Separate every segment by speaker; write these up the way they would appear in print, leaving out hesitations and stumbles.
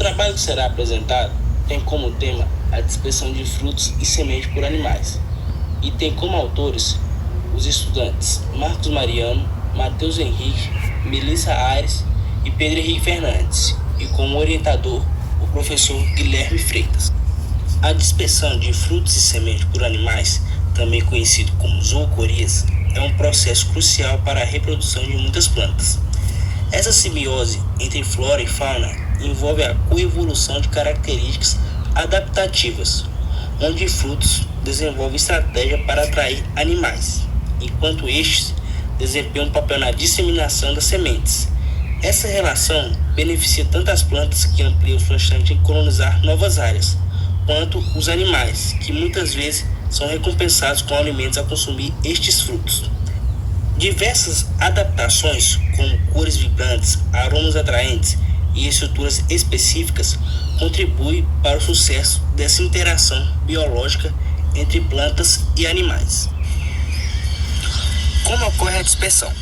Speaker 1: trabalho que será apresentado tem como tema a dispersão de frutos e sementes por animais e tem como autores os estudantes Marcos Mariano, Matheus Henrique, Melissa Aires e Pedro Henrique Fernandes e como orientador o professor Guilherme Freitas. A dispersão de frutos e sementes por animais, também conhecido como zoocorias, é um processo crucial para a reprodução de muitas plantas. Essa simbiose entre flora e fauna envolve a coevolução de características adaptativas, onde frutos desenvolvem estratégia para atrair animais, enquanto estes desempenham um papel na disseminação das sementes. Essa relação beneficia tanto as plantas que ampliam sua chance de colonizar novas áreas, quanto os animais, que muitas vezes são recompensados com alimentos a consumir estes frutos. Diversas adaptações, como cores vibrantes, aromas atraentes e estruturas específicas, contribuem para o sucesso dessa interação biológica entre plantas e animais. Como ocorre a dispersão?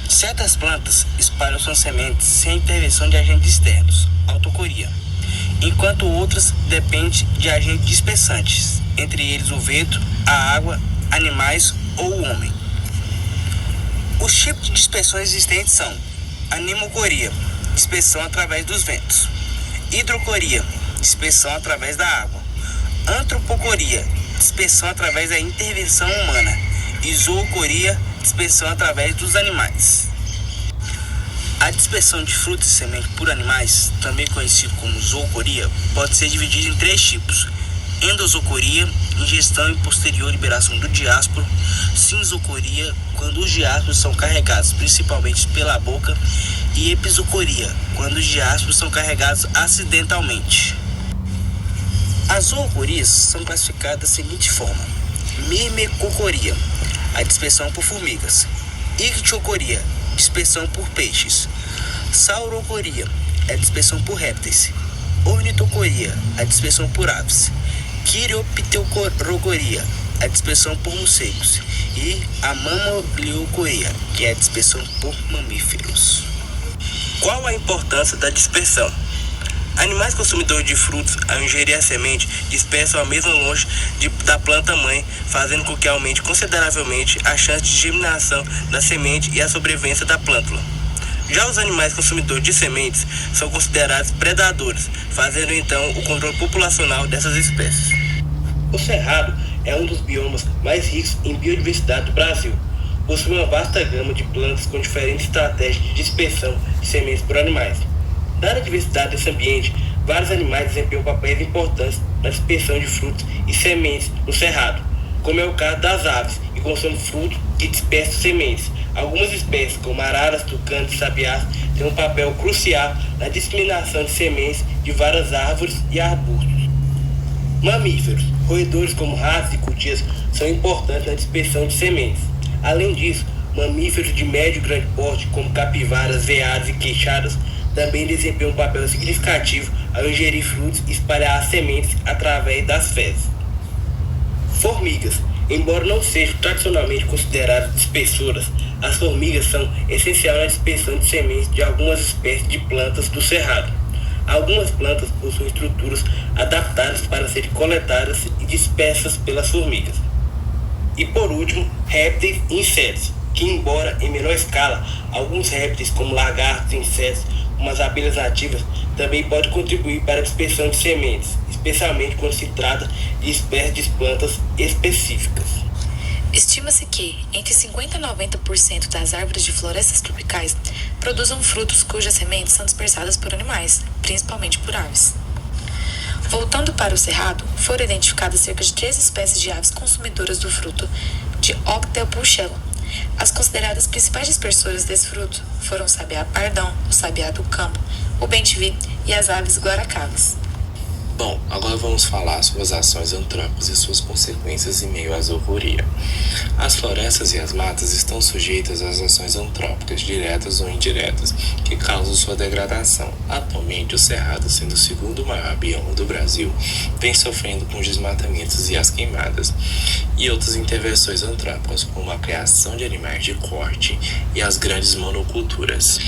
Speaker 1: Certas plantas espalham suas sementes sem intervenção de agentes externos, autocoria, enquanto outras dependem de agentes dispersantes, entre eles o vento, a água, animais ou o homem. Os tipos de dispersão existentes são animocoria, dispersão através dos ventos; hidrocoria, dispersão através da água; antropocoria, dispersão através da intervenção humana; e zoocoria, dispersão através dos animais. A dispersão de frutos e sementes por animais, também conhecido como zoocoria, pode ser dividida em 3 tipos: endozoocoria, ingestão e posterior liberação do diásporo; sinzoocoria, quando os diásporos são carregados principalmente pela boca; e epizoocoria, quando os diásporos são carregados acidentalmente. As zoocorias são classificadas da seguinte forma: mirmecocoria, a dispersão por formigas; ictiocoria, dispersão por peixes; saurocoria, a dispersão por répteis; ornitocoria, a dispersão por aves; quiropterocoria, a dispersão por morcegos; e a mammaliocoria, que é a dispersão por mamíferos. Qual a importância da dispersão? Animais consumidores de frutos, ao ingerir a semente, dispersam a mesma longe da planta mãe, fazendo com que aumente consideravelmente a chance de germinação da semente e a sobrevivência da plântula. Já os animais consumidores de sementes são considerados predadores, fazendo então o controle populacional dessas espécies. O cerrado é um dos biomas mais ricos em biodiversidade do Brasil. Possui uma vasta gama de plantas com diferentes estratégias de dispersão de sementes por animais. Dada a diversidade desse ambiente, vários animais desempenham papéis importantes na dispersão de frutos e sementes no cerrado, como é o caso das aves, que consomem frutos e dispersam sementes. Algumas espécies, como araras, tucanos e sabiás, têm um papel crucial na disseminação de sementes de várias árvores e arbustos. Mamíferos, roedores como ratos e cutias, são importantes na dispersão de sementes. Além disso, mamíferos de médio e grande porte, como capivaras, veados e queixadas, também desempenham um papel significativo ao ingerir frutos e espalhar as sementes através das fezes. Formigas. Embora não sejam tradicionalmente consideradas dispersoras, as formigas são essenciais na dispersão de sementes de algumas espécies de plantas do cerrado. Algumas plantas possuem estruturas adaptadas para serem coletadas e dispersas pelas formigas. E por último, répteis e insetos, que embora em menor escala, alguns répteis como lagartos e insetos, como as abelhas nativas, também podem contribuir para a dispersão de sementes, especialmente quando se trata de espécies de plantas específicas.
Speaker 2: Estima-se que entre 50% e 90% das árvores de florestas tropicais produzam frutos cujas sementes são dispersadas por animais, principalmente por aves. Voltando para o cerrado, foram identificadas cerca de 3 espécies de aves consumidoras do fruto de Octopuscella. As consideradas principais dispersoras desse fruto foram o sabiá pardão, o sabiá do campo, o bem-te-vi e as aves guaracabas.
Speaker 1: Bom, agora vamos falar sobre as ações antrópicas e suas consequências em meio à zoocoria. As florestas e as matas estão sujeitas às ações antrópicas, diretas ou indiretas, que causam sua degradação. Atualmente, o Cerrado, sendo o segundo maior bioma do Brasil, vem sofrendo com os desmatamentos e as queimadas, e outras intervenções antrópicas, como a criação de animais de corte e as grandes monoculturas.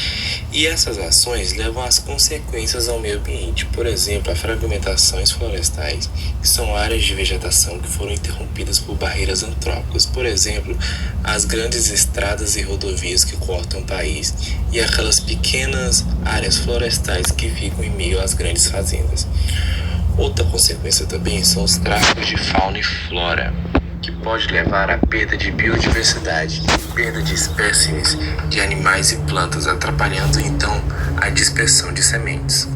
Speaker 1: E essas ações levam às consequências ao meio ambiente, por exemplo, a fragmentações florestais, que são áreas de vegetação que foram interrompidas por barreiras antrópicas, por exemplo, as grandes estradas e rodovias que cortam o país e aquelas pequenas áreas florestais que ficam em meio às grandes fazendas. Outra consequência também são os tráficos de fauna e flora, que pode levar à perda de biodiversidade, perda de espécimes de animais e plantas, atrapalhando então a dispersão de sementes,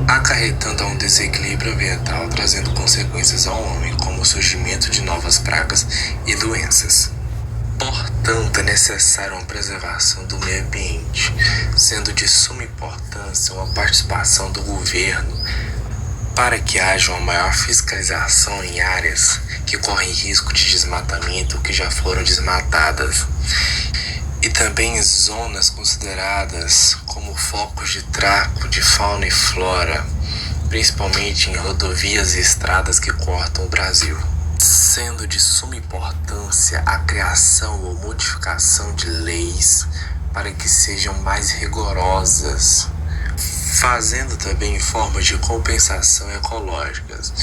Speaker 1: acarretando a um desequilíbrio ambiental, trazendo consequências ao homem, como o surgimento de novas pragas e doenças. Portanto, é necessária uma preservação do meio ambiente, sendo de suma importância uma participação do governo para que haja uma maior fiscalização em áreas que correm risco de desmatamento que já foram desmatadas, e também em zonas consideradas como focos de tráfico de fauna e flora, principalmente em rodovias e estradas que cortam o Brasil, sendo de suma importância a criação ou modificação de leis para que sejam mais rigorosas, fazendo também formas de compensação ecológicas,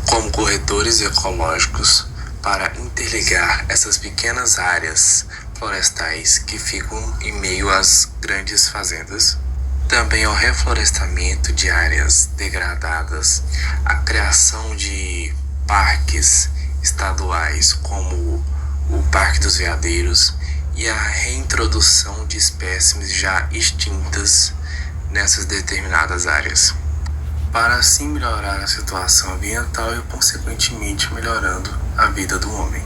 Speaker 1: como corredores ecológicos, para interligar essas pequenas áreas florestais que ficam em meio às grandes fazendas. Também ao reflorestamento de áreas degradadas, a criação de parques estaduais, como o Parque dos Veadeiros, e a reintrodução de espécimes já extintas nessas determinadas áreas, para assim melhorar a situação ambiental e, consequentemente, melhorando a vida do homem.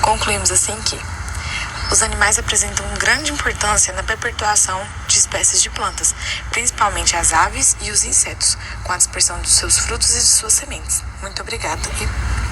Speaker 2: Concluímos assim que os animais apresentam grande importância na perpetuação de espécies de plantas, principalmente as aves e os insetos, com a dispersão dos seus frutos e de suas sementes. Muito obrigada e